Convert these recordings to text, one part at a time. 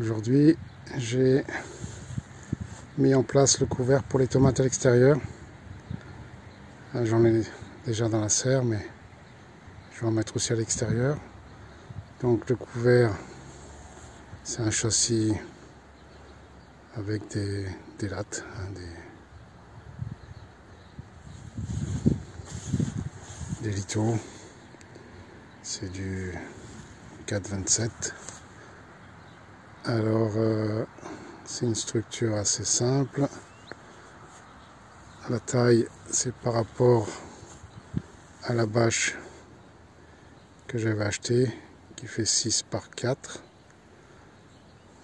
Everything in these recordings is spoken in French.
Aujourd'hui, j'ai mis en place le couvert pour les tomates à l'extérieur. J'en ai déjà dans la serre, mais je vais en mettre aussi à l'extérieur. Donc le couvert, c'est un châssis avec des lattes, des litos. C'est du 4,27. Alors, c'est une structure assez simple. La taille, c'est par rapport à la bâche que j'avais achetée, qui fait 6 par 4.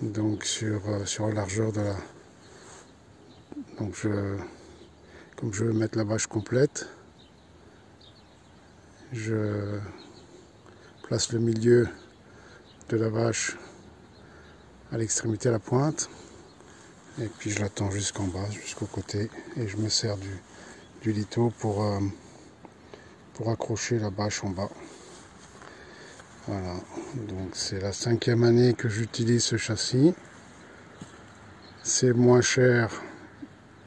Donc sur la largeur de la... Donc comme je veux mettre la bâche complète, je place le milieu de la bâche à l'extrémité, à la pointe, et puis je l'attends jusqu'en bas, jusqu'au côté, et je me sers du lito pour accrocher la bâche en bas. Voilà, donc c'est la 5e année que j'utilise ce châssis. C'est moins cher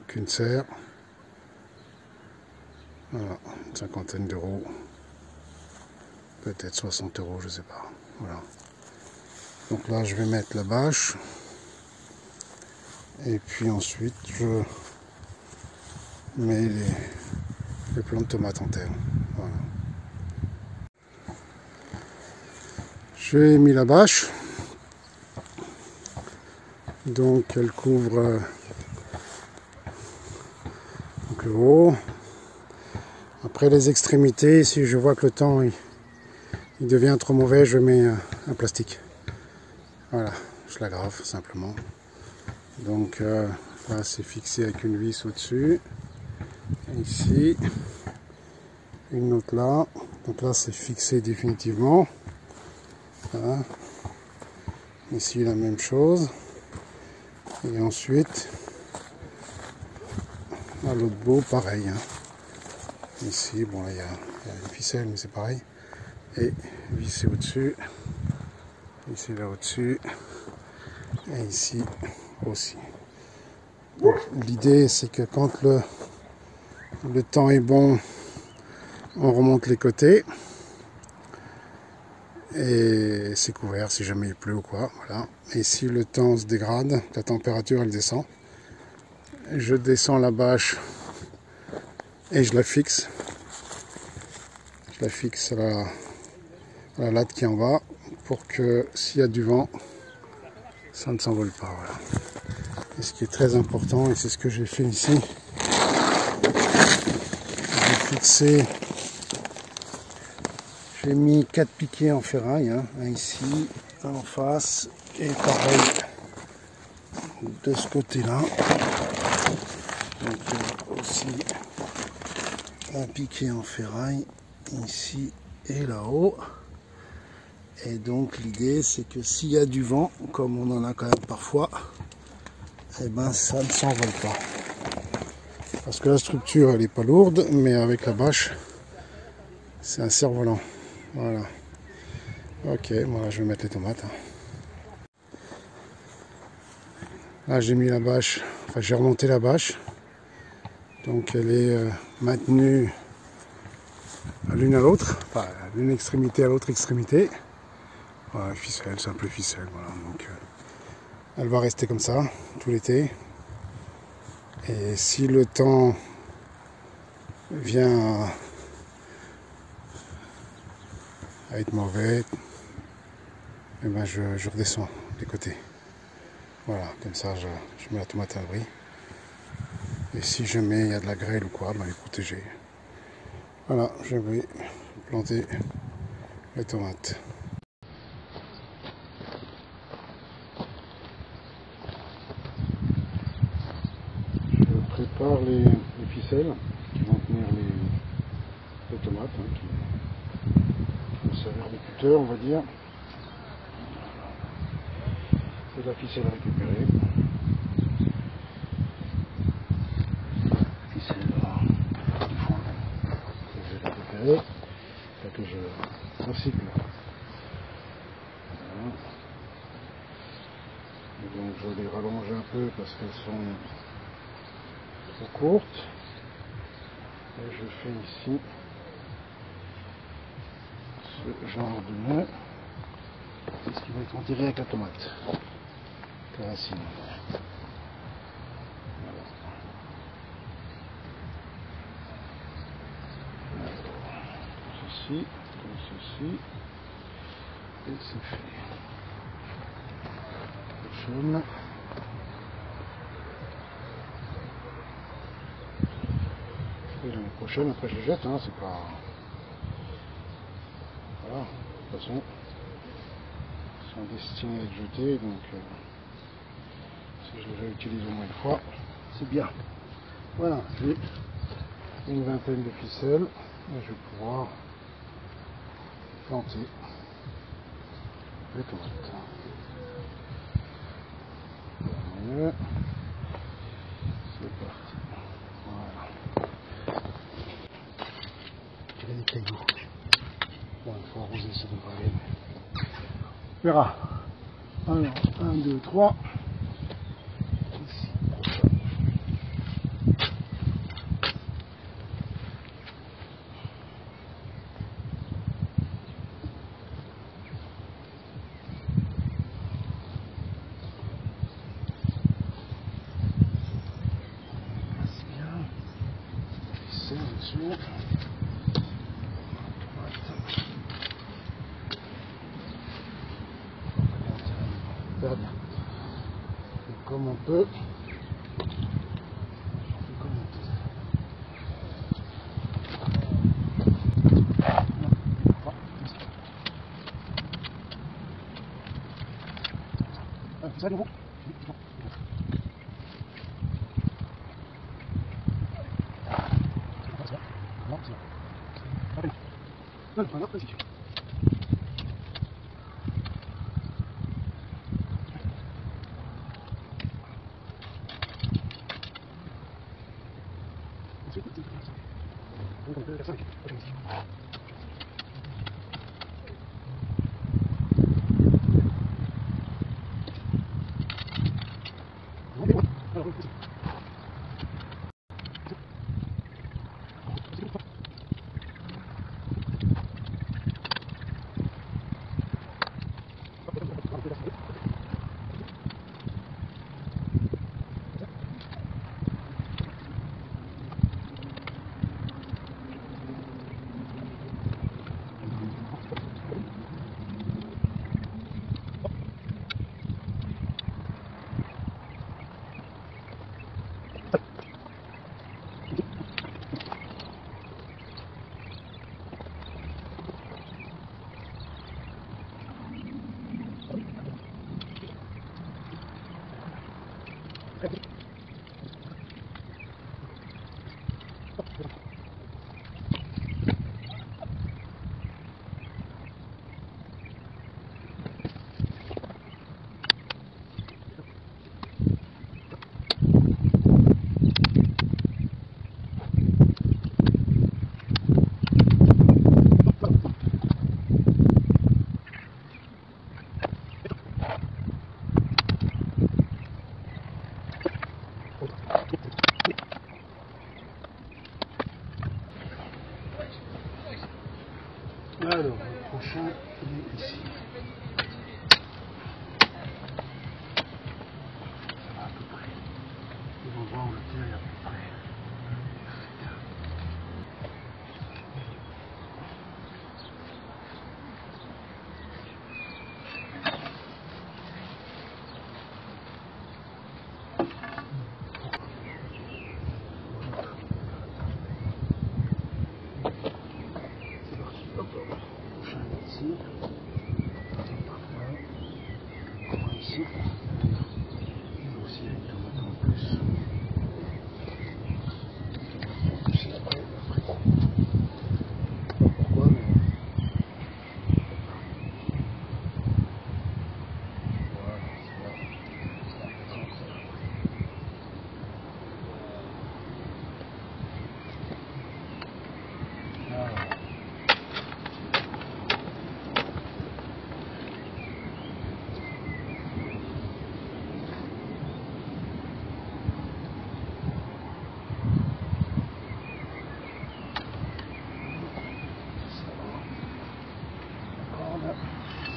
qu'une serre. Voilà, une cinquantaine d'euros, peut-être 60 euros, je sais pas. Voilà. Donc là, je vais mettre la bâche. Et puis ensuite, je mets les plants de tomates en terre. Voilà. J'ai mis la bâche. Donc elle couvre donc le haut. Après les extrémités, si je vois que le temps il devient trop mauvais, je mets un plastique. Voilà, je l'aggrave simplement. Donc là c'est fixé avec une vis au-dessus. Ici, une autre là. Donc là c'est fixé définitivement. Voilà. Ici la même chose. Et ensuite, à l'autre bout, pareil. Ici, bon là il y a une ficelle, mais c'est pareil. Et vissé au-dessus. Ici là au-dessus. Et ici aussi. L'idée c'est que quand le temps est bon, on remonte les côtés. Et c'est couvert si jamais il pleut ou quoi. Voilà. Et si le temps se dégrade, la température elle descend. Je descends la bâche et je la fixe. Je la fixe à la latte qui est en bas pour que s'il y a du vent, ça ne s'envole pas. Voilà. Et ce qui est très important, et c'est ce que j'ai fait ici, j'ai fixé, j'ai mis 4 piquets en ferraille, un ici, un en face, et pareil de ce côté-là. Donc aussi un piquet en ferraille ici et là-haut. Et donc l'idée c'est que s'il y a du vent, comme on en a quand même parfois, et ben ça ne s'envole pas. Parce que la structure elle n'est pas lourde, mais avec la bâche, c'est un cerf-volant. Voilà. Ok, voilà, je vais mettre les tomates. Là j'ai mis la bâche, enfin j'ai remonté la bâche. Donc elle est maintenue l'une à l'autre, enfin d'une extrémité à l'autre extrémité. Voilà, ficelle, simple ficelle, voilà. Donc elle va rester comme ça tout l'été. Et si le temps vient à être mauvais, et ben je redescends des côtés. Voilà, comme ça je mets la tomate à l'abri. Et si jamais il y a de la grêle ou quoi, ben elle est protégée. Voilà, je vais planter les tomates. Je prépare les ficelles qui vont tenir les tomates, qui vont servir de cutter, on va dire. C'est la ficelle récupérée. Ficelle du foin que j'ai récupérée, que je recycle. Voilà. je les rallonge un peu parce qu'elles sont trop courtes. Et je fais ici ce genre de nœud. C'est ce qui va être enterré avec la tomate. La racine. Voilà. Alors, ceci, comme ceci. Et c'est fait. Prochaine. Et l'année prochaine, après je les jette, hein, c'est pas... Voilà, de toute façon, ils sont destinés à être jetés, donc si je les réutilise au moins une fois, c'est bien. Voilà, j'ai une vingtaine de ficelles, et je vais pouvoir planter les tomates. Mieux. C'est parti. Voilà. Il y a des cailloux. Bon, il faut arroser, ça devrait aller. On verra. Alors, 1, 2, 3. Ici. C'est bien. C'est dessus. Très bien. Et comme on peut, c'est nouveau. Non, non, non, alors, le prochain, il est ici. Ça va à peu près. L'endroit où la terre est à peu près. C'est parti, hop, hop. Prochain ici. Parfait. Ici. Et aussi avec la tomate en plus. C'est après. Pourquoi, mais. Voilà, c'est là. C'est intéressant ça. Alors.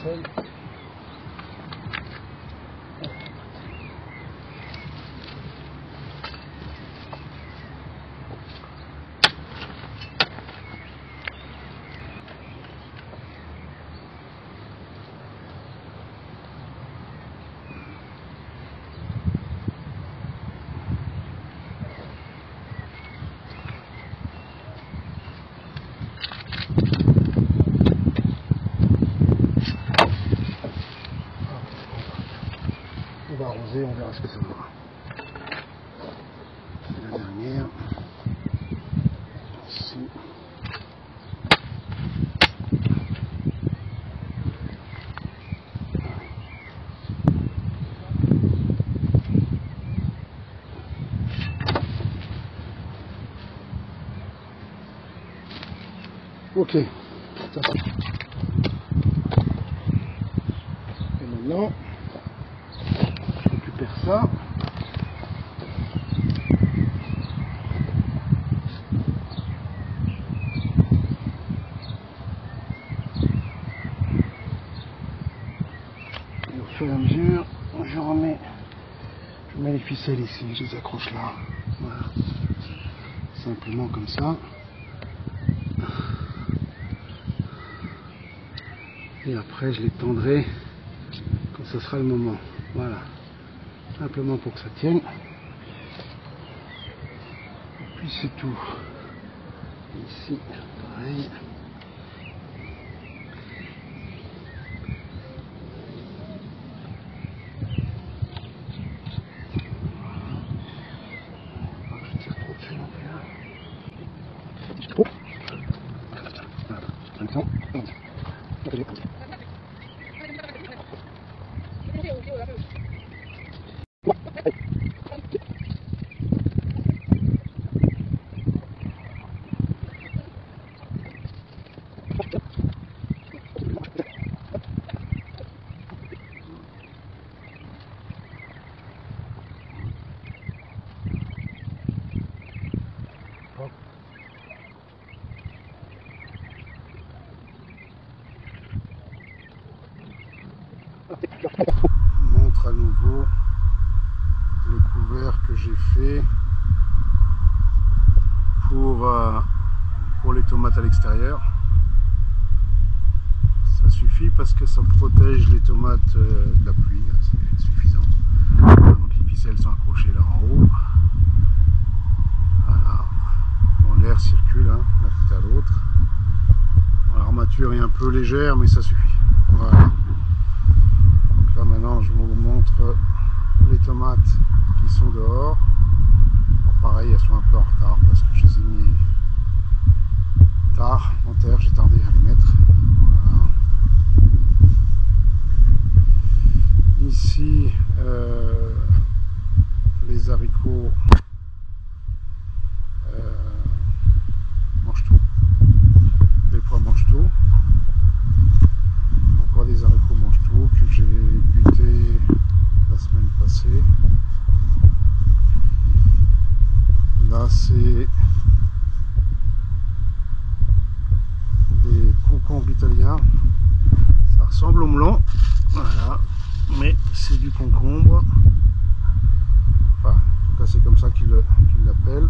seul. On va arroser, on verra ce que ça va. C'est la dernière. Ici. Ok. Ça va. Et maintenant, ça. Et au fur et à mesure, je mets les ficelles ici, je les accroche là. Voilà. Simplement comme ça. Et après, je les tendrai quand ce sera le moment. Voilà. Simplement pour que ça tienne. Et puis c'est tout. Ici, pareil. Je tire trop dessus non plus. Trop. Voilà. Maintenant, je montre à nouveau le couvert que j'ai fait pour les tomates à l'extérieur. Ça suffit parce que ça protège les tomates de la pluie, c'est suffisant. Donc les ficelles sont accrochées là en haut. Voilà. Bon, l'air circule d'un côté à l'autre. L'armature est un peu légère mais ça suffit. Voilà. Donc là maintenant je vous montre les tomates qui sont dehors. Alors pareil, elles sont un peu en retard parce que je les ai mis tard en terre, j'ai tardé à les mettre. Voilà. Ici les haricots mangent tout. Les pois mangent tout. Encore des haricots mangent tout que j'ai buté la semaine passée. Là c'est des concombres italiens. Ça ressemble au melon, voilà, mais c'est du concombre. Enfin, en tout cas c'est comme ça qu'ils l'appellent.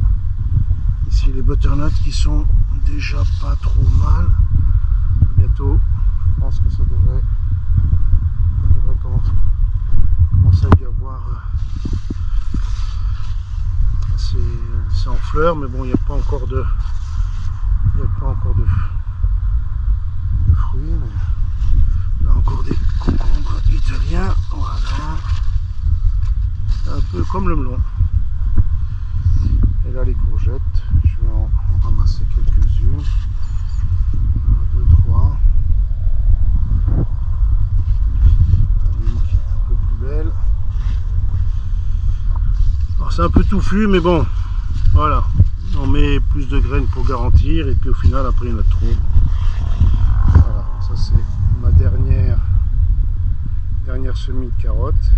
Ici les butternuts qui sont déjà pas trop mal. Bientôt, je pense que ça devrait commencer à y avoir. C'est en fleurs, mais bon, il n'y a pas encore de fruits. Mais là encore des concombres italiens. Voilà, un peu comme le melon. Et là les courgettes, je vais en ramasser quelques-unes. 2, 3. Une qui est un peu plus belle. Alors c'est un peu touffu, mais bon, voilà. On met plus de graines pour garantir, et puis au final après il y en a trop. Voilà, ça c'est ma dernière semis de carottes.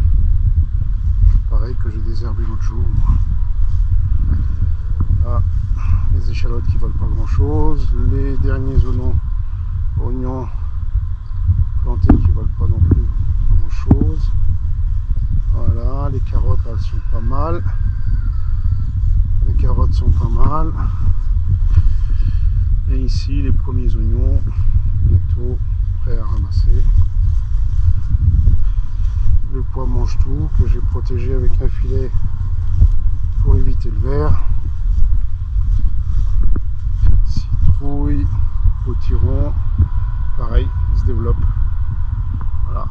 Pareil que j'ai désherbé l'autre jour. Là, les échalotes qui valent pas grand chose, les derniers oignons plantés qui ne valent pas non plus grand chose. Voilà, les carottes là, elles sont pas mal. Les carottes sont pas mal. Et ici les premiers oignons, bientôt prêts à ramasser. Le pois mange tout que j'ai protégé avec un filet pour éviter le ver. Citrouille, potiron, pareil, il se développe. Voilà,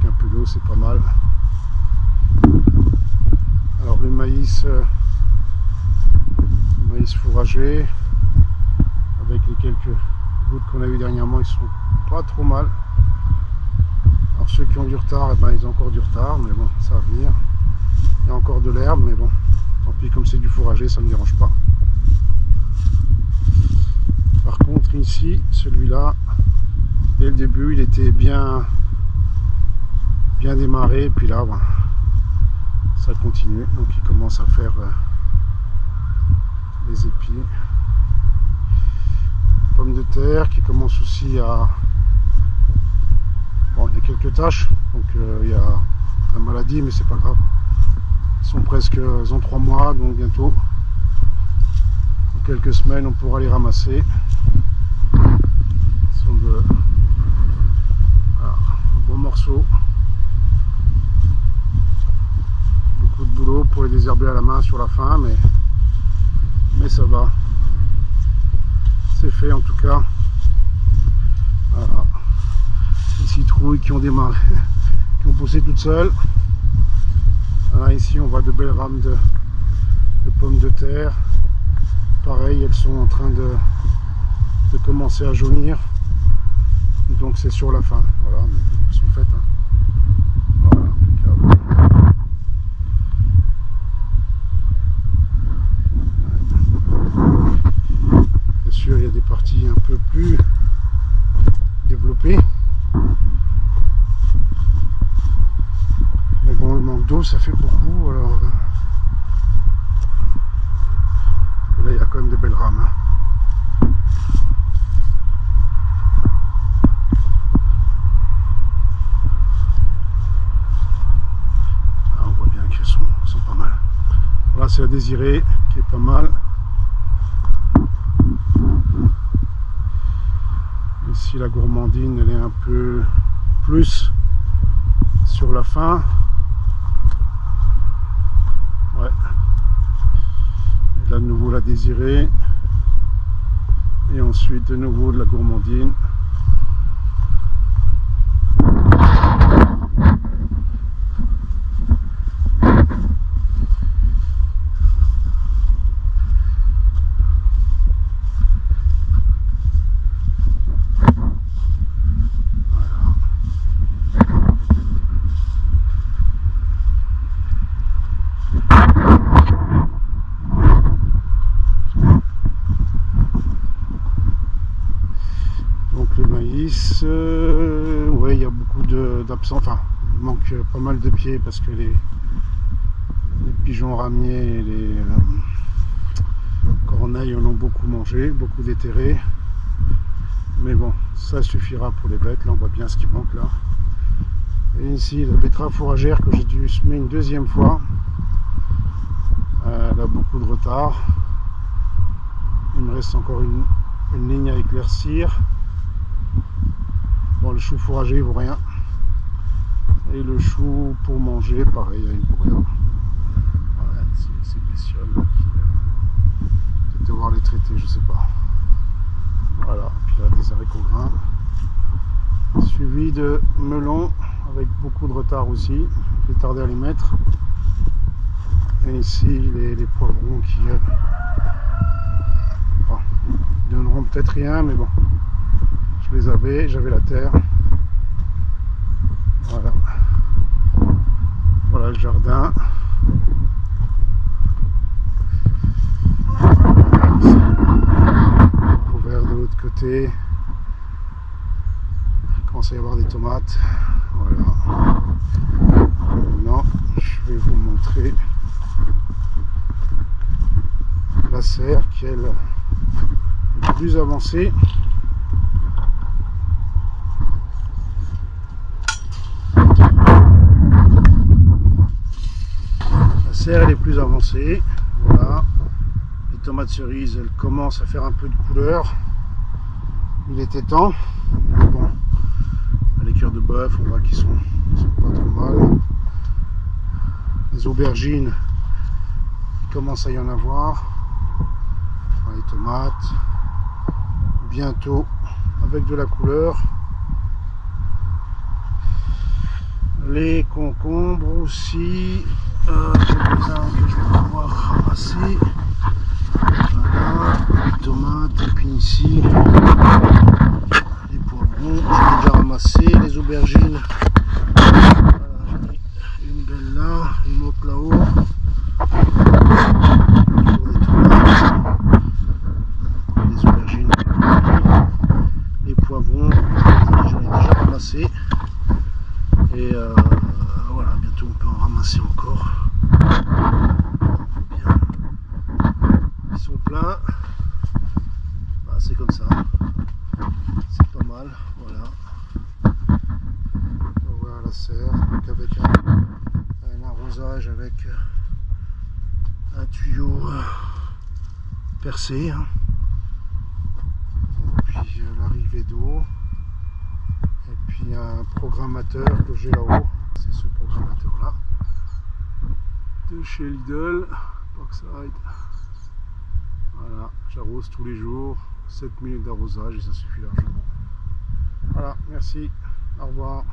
avec un peu d'eau, c'est pas mal. Alors le maïs fourragé, avec les quelques gouttes qu'on a eu dernièrement, ils sont pas trop mal. Alors ceux qui ont du retard, eh ben, ils ont encore du retard, mais bon, ça va venir. Il y a encore de l'herbe, mais bon, tant pis, comme c'est du fourragé, ça ne me dérange pas. Par contre ici, celui-là, dès le début, il était bien démarré, et puis là, ben, ça continue, donc il commence à faire les épis. Pommes de terre qui commencent aussi à... Bon, il y a quelques taches, donc il y a la maladie, mais c'est pas grave. Ils ont 3 mois, donc bientôt, dans quelques semaines, on pourra les ramasser. Ils sont de... Voilà, un bon morceau. Beaucoup de boulot pour les désherber à la main sur la fin, mais ça va. C'est fait en tout cas. Voilà. Les citrouilles qui ont démarré, qui ont poussé toutes seules. Voilà, ici on voit de belles rames de pommes de terre. Pareil, elles sont en train de commencer à jaunir. Donc c'est sur la fin. Voilà, mais elles sont faites. Hein. Voilà, impeccable. Bien sûr, il y a des parties un peu plus développées. Mais bon, le manque d'eau, ça fait beaucoup. Alors là, il y a quand même des belles rames. Hein. Ah, on voit bien qu'elles sont pas mal. Voilà, c'est la désirée qui est pas mal. Ici, la gourmandine, elle est un peu plus sur la fin. Ouais. Et là, de nouveau, la désirée. Et ensuite, de nouveau, de la gourmandine. Ouais, il y a beaucoup d'absents, enfin il manque pas mal de pieds parce que les pigeons ramiers et les corneilles en ont beaucoup mangé, beaucoup déterré, mais bon, ça suffira pour les bêtes. Là on voit bien ce qui manque là. Et ici la betterave fourragère que j'ai dû semer une deuxième fois, elle a beaucoup de retard. Il me reste encore une ligne à éclaircir. Bon, le chou fourragé il vaut rien, et le chou pour manger pareil, il vaut rien. Voilà, ces bestioles là qui peut-être devoir les traiter, je sais pas. Voilà, puis là des haricots grains suivi de melons avec beaucoup de retard aussi, j'ai tardé à les mettre. Et ici les poivrons qui donneront peut-être rien, mais bon, je les avais, j'avais la terre. Voilà. Voilà le jardin. Couvert de l'autre côté. Il commence à y avoir des tomates. Voilà. Maintenant, je vais vous montrer la serre qui est plus avancée. serre elle est plus avancée. Voilà. Les tomates cerises, elles commencent à faire un peu de couleur. Il était temps. Mais bon, les cœurs de bœuf, on voit qu'ils sont pas trop mal. Les aubergines, il commence à y en avoir. Voilà, les tomates. Bientôt avec de la couleur. Les concombres aussi. Quelques-uns que je vais pouvoir ramasser. Voilà, les tomates, et puis ici les poivrons, j'ai déjà ramassé, les aubergines. Voilà, j'en ai une belle là, une autre là-haut. Toujours les tomates, les aubergines, les poivrons, j'en ai déjà ramassé. Et voilà, bientôt on peut en ramasser encore. Ils sont pleins. Bah, c'est comme ça. C'est pas mal. Voilà. On voit la serre. Donc avec un arrosage avec un tuyau percé. Hein. Et puis l'arrivée d'eau. Et puis un programmateur que j'ai là-haut. C'est ce programmateur là. De chez Lidl. Parkside. Voilà, j'arrose tous les jours, 7 minutes d'arrosage et ça suffit largement. Voilà, merci, au revoir.